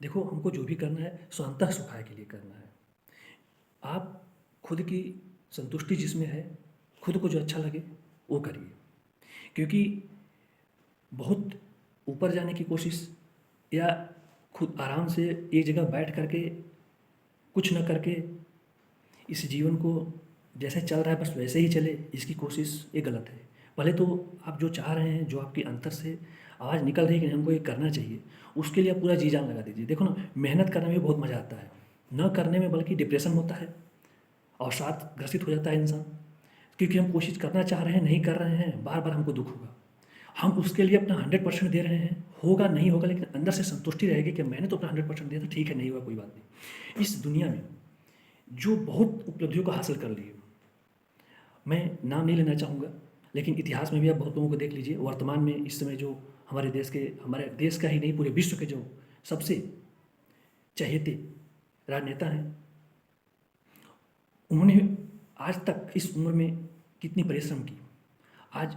देखो, हमको जो भी करना है सो अंतः सुखाय के लिए करना है। आप खुद की संतुष्टि जिसमें है, खुद को जो अच्छा लगे वो करिए। क्योंकि बहुत ऊपर जाने की कोशिश या खुद आराम से एक जगह बैठ करके कुछ न करके इस जीवन को जैसे चल रहा है बस वैसे ही चले, इसकी कोशिश ये गलत है। पहले तो आप जो चाह रहे हैं, जो आपके अंतर से आवाज़ निकल रही है कि हमको ये करना चाहिए, उसके लिए आप पूरा जी जान लगा दीजिए। देखो ना, मेहनत करने में बहुत मज़ा आता है, न करने में बल्कि डिप्रेशन होता है, अवसाद ग्रसित हो जाता है इंसान। क्योंकि हम कोशिश करना चाह रहे हैं, नहीं कर रहे हैं, बार बार हमको दुख होगा। हम उसके लिए अपना 100% दे रहे हैं, होगा नहीं होगा, लेकिन अंदर से संतुष्टि रहेगी कि मैंने तो अपना 100% दिया था, ठीक है, नहीं हुआ कोई बात नहीं। इस दुनिया में जो बहुत उपलब्धियों को हासिल कर लिए, मैं नाम नहीं लेना चाहूँगा, लेकिन इतिहास में भी आप बहुत लोगों को देख लीजिए। वर्तमान में इस समय जो हमारे देश का ही नहीं पूरे विश्व के जो सबसे चहेते राजनेता हैं, उन्होंने आज तक इस उम्र में कितनी परिश्रम की। आज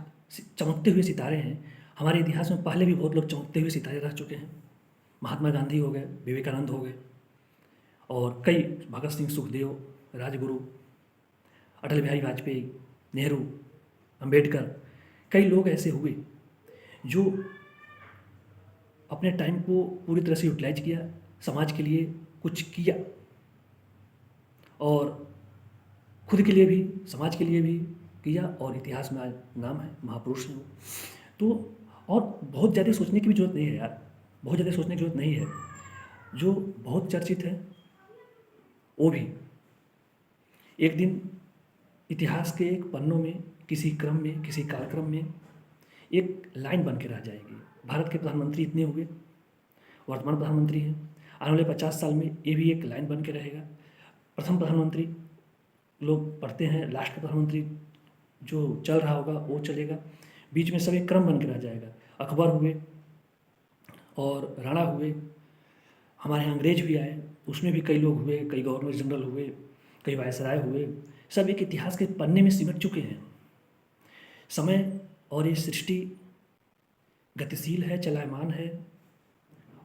चमकते हुए सितारे हैं। हमारे इतिहास में पहले भी बहुत लोग चमकते हुए सितारे रह चुके हैं। महात्मा गांधी हो गए, विवेकानंद हो गए, और कई भगत सिंह, सुखदेव, राजगुरु, अटल बिहारी वाजपेयी, नेहरू, अंबेडकर, कई लोग ऐसे हुए जो अपने टाइम को पूरी तरह से यूटिलाइज किया, समाज के लिए कुछ किया, और खुद के लिए भी, समाज के लिए भी किया, और इतिहास में आज नाम है, महापुरुष हैं वो। तो और बहुत ज़्यादा सोचने की भी ज़रूरत नहीं है यार, बहुत ज़्यादा सोचने की ज़रूरत नहीं है। जो बहुत चर्चित है वो भी एक दिन इतिहास के एक पन्नों में, किसी क्रम में, किसी कालक्रम में एक लाइन बन के रह जाएगी। भारत के प्रधानमंत्री इतने हुए, वर्तमान प्रधानमंत्री हैं, आने वाले 50 साल में ये भी एक लाइन बन के रहेगा। प्रथम प्रधानमंत्री लोग पढ़ते हैं, लास्ट का प्रधानमंत्री जो चल रहा होगा वो चलेगा, बीच में सब एक क्रम बन के रह जाएगा। अकबर हुए और राणा हुए, हमारे यहाँ अंग्रेज भी आए, उसमें भी कई लोग हुए, कई गवर्नर जनरल हुए, कई वायसराय हुए, सब एक इतिहास के पन्ने में सिमट चुके हैं। समय और ये सृष्टि गतिशील है, चलायमान है,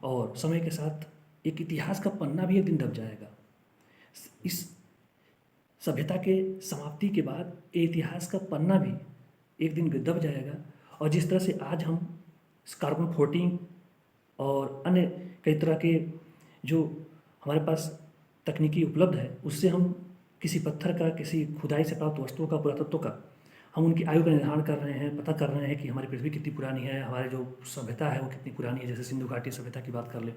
और समय के साथ एक इतिहास का पन्ना भी एक दिन दब जाएगा। इस सभ्यता के समाप्ति के बाद ये इतिहास का पन्ना भी एक दिन दब जाएगा। और जिस तरह से आज हम कार्बन 14 और अन्य कई तरह के जो हमारे पास तकनीकी उपलब्ध है, उससे हम किसी पत्थर का, किसी खुदाई से प्राप्त वस्तुओं का, पुरातत्व का, हम उनकी आयु का निर्धारण कर रहे हैं, पता कर रहे हैं कि हमारी पृथ्वी कितनी पुरानी है, हमारी जो सभ्यता है वो कितनी पुरानी है। जैसे सिंधु घाटी सभ्यता की बात कर ले,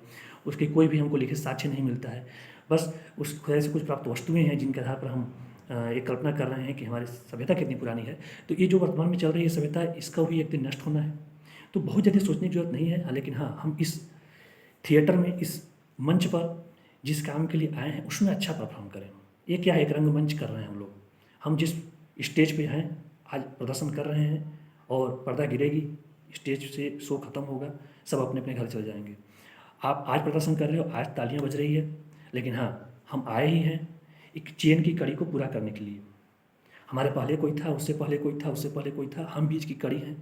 उसकी कोई भी हमको लिखित साक्ष्य नहीं मिलता है, बस उस खुदाई से कुछ प्राप्त वस्तुएं हैं जिनके आधार पर हम एक कल्पना कर रहे हैं कि हमारी सभ्यता कितनी पुरानी है। तो ये जो वर्तमान में चल रही है सभ्यता, इसका भी एक दिन नष्ट होना है। तो बहुत ज़्यादा सोचने की जरूरत नहीं है, लेकिन हाँ, हम इस थिएटर में, इस मंच पर जिस काम के लिए आए हैं उसमें अच्छा परफॉर्म करें। ये क्या है, एक रंगमंच कर रहे हैं हम लोग। हम जिस स्टेज पे हैं आज प्रदर्शन कर रहे हैं, और पर्दा गिरेगी, स्टेज से शो खत्म होगा, सब अपने अपने घर चले जाएंगे। आप आज प्रदर्शन कर रहे हो, आज तालियां बज रही है, लेकिन हाँ, हम आए ही हैं एक चेन की कड़ी को पूरा करने के लिए। हमारे पहले कोई था, उससे पहले कोई था, उससे पहले कोई था, हम बीच की कड़ी हैं।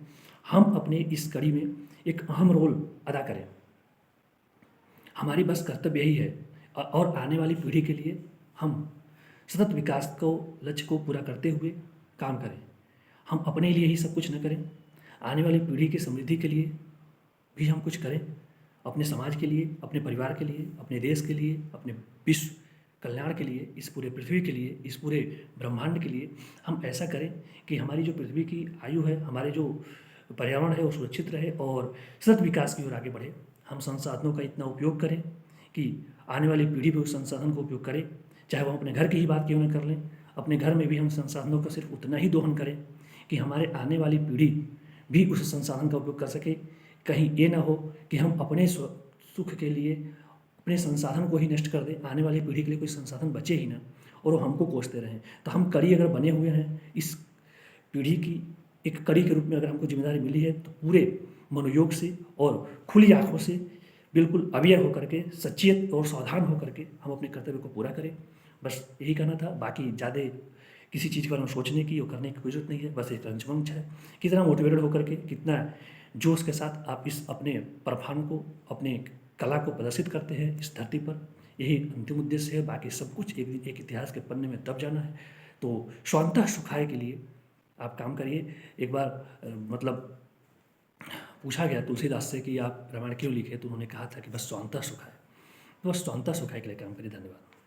हम अपने इस कड़ी में एक अहम रोल अदा करें। हमारी बस कर्तव्य यही है, और आने वाली पीढ़ी के लिए हम सतत विकास को, लक्ष्य को पूरा करते हुए काम करें। हम अपने लिए ही सब कुछ न करें, आने वाली पीढ़ी की समृद्धि के लिए भी हम कुछ करें, अपने समाज के लिए, अपने परिवार के लिए, अपने देश के लिए, अपने विश्व कल्याण के लिए, इस पूरे पृथ्वी के लिए, इस पूरे ब्रह्मांड के लिए हम ऐसा करें कि हमारी जो पृथ्वी की आयु है, हमारे जो पर्यावरण है वो सुरक्षित रहे और सतत विकास की ओर आगे बढ़े। हम संसाधनों का इतना उपयोग करें कि आने वाली पीढ़ी भी उस संसाधन को उपयोग करे, चाहे वो अपने घर की ही बात क्यों न कर लें। अपने घर में भी हम संसाधनों का सिर्फ उतना ही दोहन करें कि हमारे आने वाली पीढ़ी भी उस संसाधन का उपयोग कर सके। कहीं ये ना हो कि हम अपने सुख के लिए अपने संसाधन को ही नष्ट कर दें, आने वाली पीढ़ी के लिए कोई संसाधन बचे ही ना, और वो हमको कोसते रहें। तो हम कड़ी अगर बने हुए हैं, इस पीढ़ी की एक कड़ी के रूप में अगर हमको जिम्मेदारी मिली है, तो पूरे मनोयोग से और खुली आंखों से, बिल्कुल अवेयर होकर के, सचेत और सावधान होकर के हम अपने कर्तव्य को पूरा करें। बस यही कहना था। बाकी ज़्यादा किसी चीज़ के बारे में सोचने की और करने की कोई ज़रूरत नहीं है। बस एक रंचमंच है, कितना मोटिवेटेड होकर के, कितना जोश के साथ आप इस अपने परफॉर्म को, अपने कला को प्रदर्शित करते हैं इस धरती पर। यही अंतिम उद्देश्य है, बाकी सब कुछ एक इतिहास के पन्ने में दब जाना है। तो स्वांतः सुखाय के लिए आप काम करिए। एक बार मतलब पूछा गया तुलसीदास से कि आप रामायण क्यों लिखे, तो उन्होंने कहा था कि बस स्वांतः सुखाय। तो बस स्वांतः सुखाय के लिए काम करिए। धन्यवाद।